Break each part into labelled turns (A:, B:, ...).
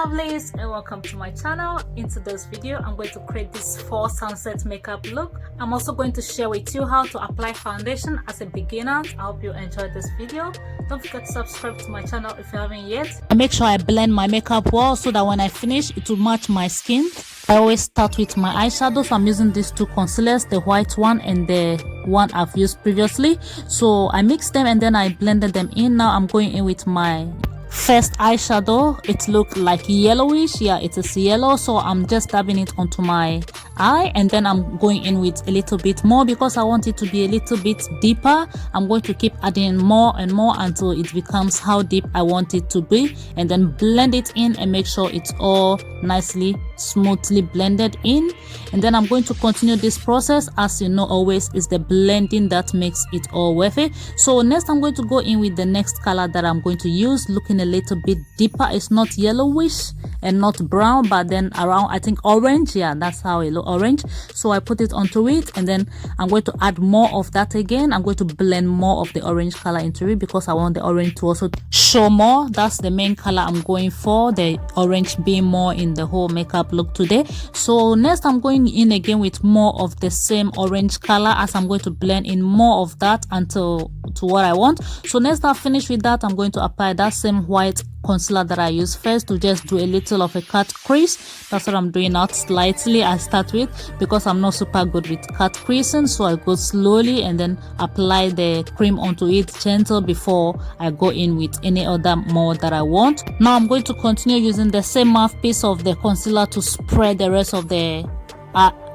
A: lovelies, and welcome to my channel. In today's video, I'm going to create this fall sunset makeup look. I'm also going to share with you how to apply foundation as a beginner. I hope you enjoyed this video. Don't forget to subscribe to my channel if you haven't yet. I make sure I blend my makeup well so that when I finish it will match my skin. I always start with my eyeshadow, so I'm using these two concealers, the white one and the one I've used previously. So I mixed them and then I blended them in. Now I'm going in with my first eyeshadow. It looked like yellowish. Yeah, it is yellow, so I'm just dabbing it onto my eye, and then I'm going in with a little bit more because I want it to be a little bit deeper. I'm going to keep adding more and more until it becomes how deep I want it to be, and then blend it in and make sure it's all nicely smoothly blended in. And then I'm going to continue this process. As you know, always is the blending that makes it all worth it. So next I'm going to go in with the next color that I'm going to use, looking a little bit deeper. It's not yellowish and not brown, but then around, I think, orange. Yeah, that's how it looks, orange. So I put it onto it, and then I'm going to add more of that again. I'm going to blend more of the orange color into it because I want the orange to also show more. That's the main color I'm going for, the orange being more in the whole makeup look today. So next I'm going in again with more of the same orange color, as I'm going to blend in more of that until to what I want. So next I finish with that, I'm going to apply that same white concealer that I used first to just do a little of a cut crease. That's what I'm doing, not slightly. I start with, because I'm not super good with cut creasing, so I go slowly and then apply the cream onto it gentle before I go in with any other more that I want. Now I'm going to continue using the same mouthpiece of the concealer to spread the rest of the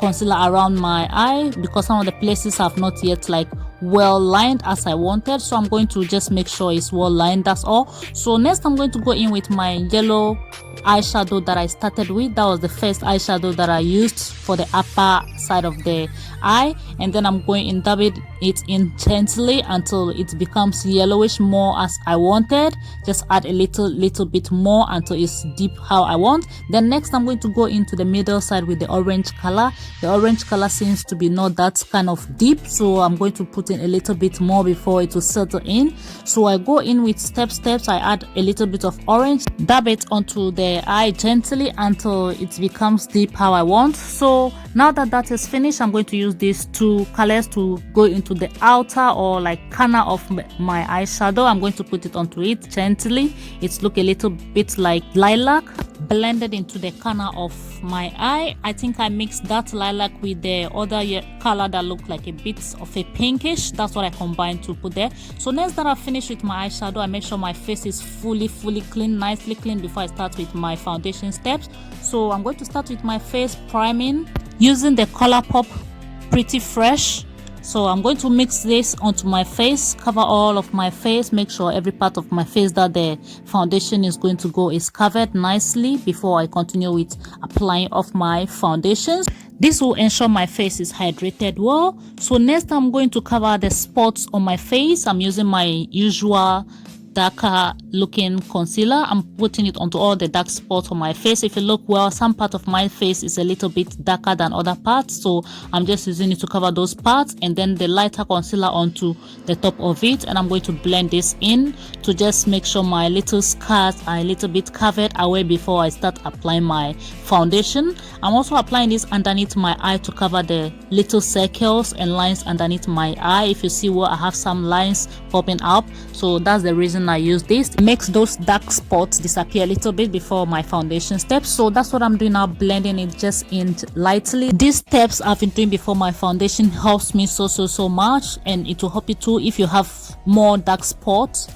A: concealer around my eye, because some of the places have not yet like well lined as I wanted. So I'm going to just make sure it's well lined, that's all. So next I'm going to go in with my yellow eyeshadow that I started with. That was the first eyeshadow that I used for the upper side of the eye, and then I'm going in, dabbing it in gently until it becomes yellowish more as I wanted. Just add a little bit more until it's deep how I want. Then next I'm going to go into the middle side with the orange color. The orange color seems to be not that kind of deep, so I'm going to put in a little bit more before it will settle in. So I go in with steps. I add a little bit of orange, dab it onto the eye gently until it becomes deep how I want. So now that that is finished, I'm going to use these two colors to go into the outer or like corner of my eyeshadow. I'm going to put it onto it gently. It's look a little bit like lilac, blended into the corner of my eye. I think I mixed that lilac with the other color that looked like a bit of a pinkish. That's what I combined to put there. So next that I finish with my eyeshadow, I make sure my face is fully clean, nicely clean before I start with my foundation steps. So I'm going to start with my face priming using the ColourPop Pretty Fresh. So I'm going to mix this onto my face, cover all of my face, make sure every part of my face that the foundation is going to go is covered nicely before I continue with applying of my foundations. This will ensure my face is hydrated well. So next I'm going to cover the spots on my face. I'm using my usual darker looking concealer. I'm putting it onto all the dark spots on my face. If you look well, some part of my face is a little bit darker than other parts, so I'm just using it to cover those parts, and then the lighter concealer onto the top of it, and I'm going to blend this in to just make sure my little scars are a little bit covered away before I start applying my foundation. I'm also applying this underneath my eye to cover the little circles and lines underneath my eye. If you see where I have some lines popping up, so that's the reason I use this. It makes those dark spots disappear a little bit before my foundation steps. So that's what I'm doing now, blending it just in lightly. These steps I've been doing before my foundation helps me so much, and it will help you too if you have more dark spots.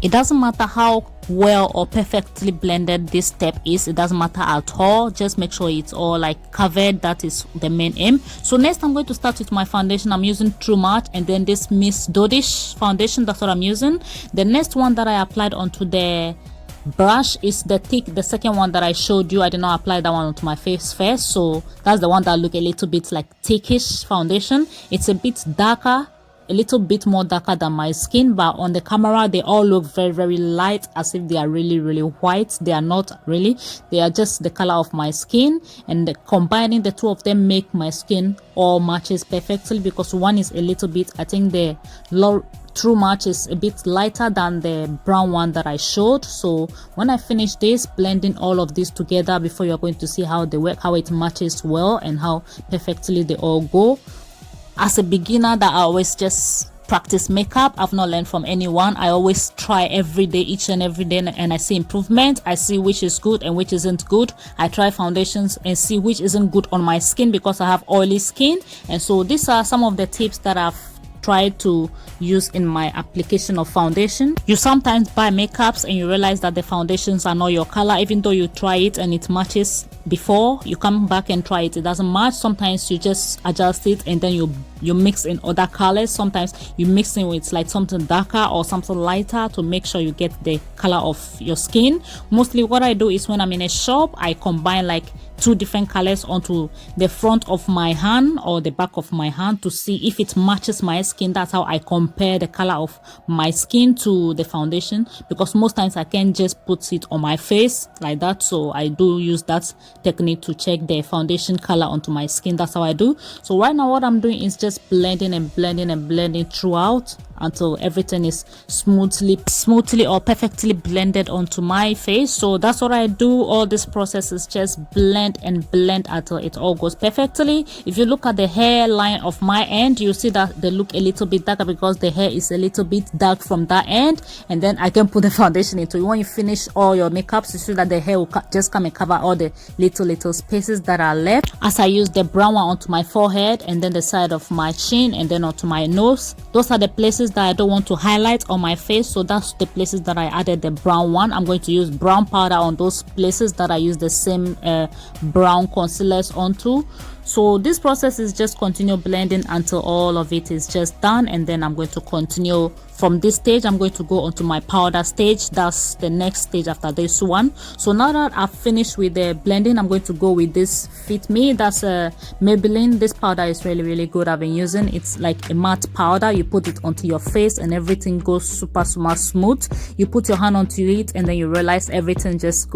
A: It doesn't matter how well or perfectly blended this step is, it doesn't matter at all. Just make sure it's all like covered. That is the main aim. So next I'm going to start with my foundation. I'm using True Match, and then this Miss Dodish foundation, that's what I'm using. The next one that I applied onto the brush is the second one that I showed you. I did not apply that one onto my face first, so that's the one that look a little bit like thickish foundation. It's a bit darker, a little bit more darker than my skin, but on the camera they all look very light, as if they are really white. They are not really, they are just the color of my skin, and combining the two of them make my skin all matches perfectly, because one is a little bit, I think the true match is a bit lighter than the brown one that I showed. So when I finish this, blending all of this together before you're going to see how they work, how it matches well and how perfectly they all go. As a beginner that I always just practice makeup, I've not learned from anyone. I always try every day, each and every day, and I see improvement. I see which is good and which isn't good. I try foundations and see which isn't good on my skin because I have oily skin. And so these are some of the tips that I've tried to use in my application of foundation. You sometimes buy makeups and you realize that the foundations are not your color, even though you try it and it matches before. You come back and try it, it doesn't match. Sometimes you just adjust it and then you mix in other colors. Sometimes you mix in with like something darker or something lighter to make sure you get the color of your skin. Mostly what I do is when I'm in a shop, I combine like 2 different colors onto the front of my hand or the back of my hand to see if it matches my skin. That's how I compare the color of my skin to the foundation, because most times I can't just put it on my face like that. So I do use that technique to check the foundation color onto my skin. That's how I do. So right now what I'm doing is just blending and blending and blending throughout until everything is smoothly or perfectly blended onto my face. So that's what I do. All this process is just blend and blend until it all goes perfectly. If you look at the hairline of my end, you see that they look a little bit darker because the hair is a little bit dark from that end, and then I can put the foundation into it. When you finish all your makeups, you see that the hair will just come and cover all the little spaces that are left. As I use the brown one onto my forehead and then the side of my chin and then onto my nose, those are the places that I don't want to highlight on my face, so that's the places that I added the brown one. I'm going to use brown powder on those places that I use the same brown concealers onto. So this process is just continue blending until all of it is just done, and then I'm going to continue from this stage. I'm going to go onto my powder stage. That's the next stage after this one. So now that I've finished with the blending, I'm going to go with this Fit Me. That's a Maybelline. This powder is really good. I've been using it's like a matte powder. You put it onto your face and everything goes super smooth. You put your hand onto it and then you realize everything just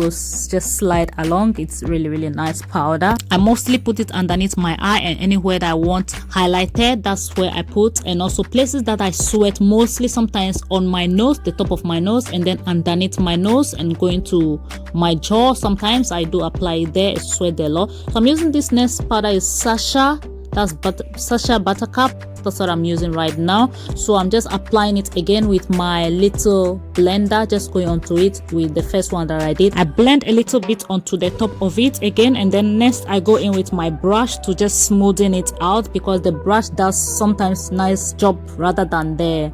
A: slide along. It's really nice powder. I mostly put it underneath my eye, and anywhere that I want highlighted, that's where I put, and also places that I sweat mostly, sometimes on my nose, the top of my nose, and then underneath my nose and going to my jaw. Sometimes I do apply it there. I sweat there a lot. So I'm using this next powder is Sasha. That's Sasha Buttercup. That's what I'm using right now. So I'm just applying it again with my little blender, just going onto it with the first one that I did. I blend a little bit onto the top of it again, and then next I go in with my brush to just smoothen it out, because the brush does sometimes nice job rather than the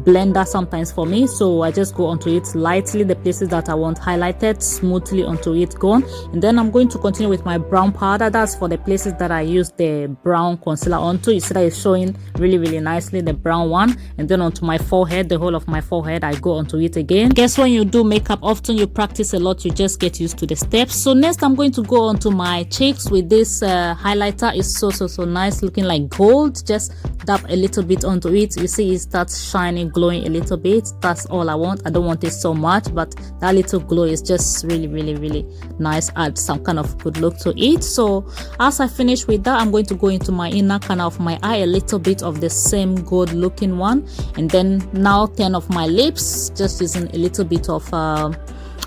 A: blender sometimes for me. So I just go onto it lightly, the places that I want highlighted, smoothly onto it gone. And then I'm going to continue with my brown powder. That's for the places that I use the brown concealer onto. You see that it's showing really nicely, the brown one. And then onto my forehead, the whole of my forehead, I go onto it again. Guess when you do makeup, often you practice a lot, you just get used to the steps. So next I'm going to go onto my cheeks with this highlighter. It's so nice, looking like gold. Just dab a little bit onto it. You see it starts shining, glowing a little bit. That's all I want. I don't want it so much, but that little glow is just really nice. Add some kind of good look to it. So as I finish with that, I'm going to go into my inner corner of my eye, a little bit of the same gold looking one, and then now turn off my lips, just using a little bit of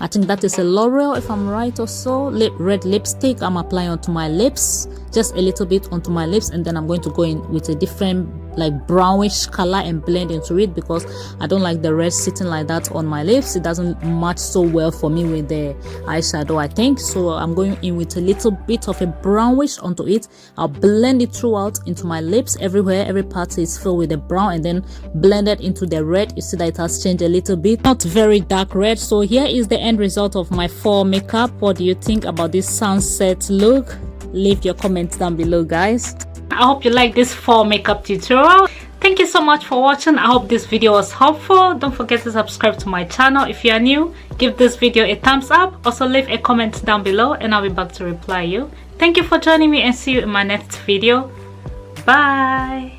A: I think that is a L'Oreal, if I'm right, or so red lipstick. I'm applying onto my lips, just a little bit onto my lips, and then I'm going to go in with a different like brownish color and blend into it, because I don't like the red sitting like that on my lips. It doesn't match so well for me with the eyeshadow, I think. So I'm going in with a little bit of a brownish onto it. I'll blend it throughout into my lips, everywhere, every part is filled with the brown, and then blend it into the red. You see that it has changed a little bit, not very dark red. So here is the end result of my fall makeup. What do you think about this sunset look? Leave your comments down below, guys. I hope you like this fall makeup tutorial. Thank you so much for watching. I hope this video was helpful. Don't forget to subscribe to my channel. If you are new, give this video a thumbs up. Also leave a comment down below and I'll be back to reply you. Thank you for joining me, and see you in my next video. Bye.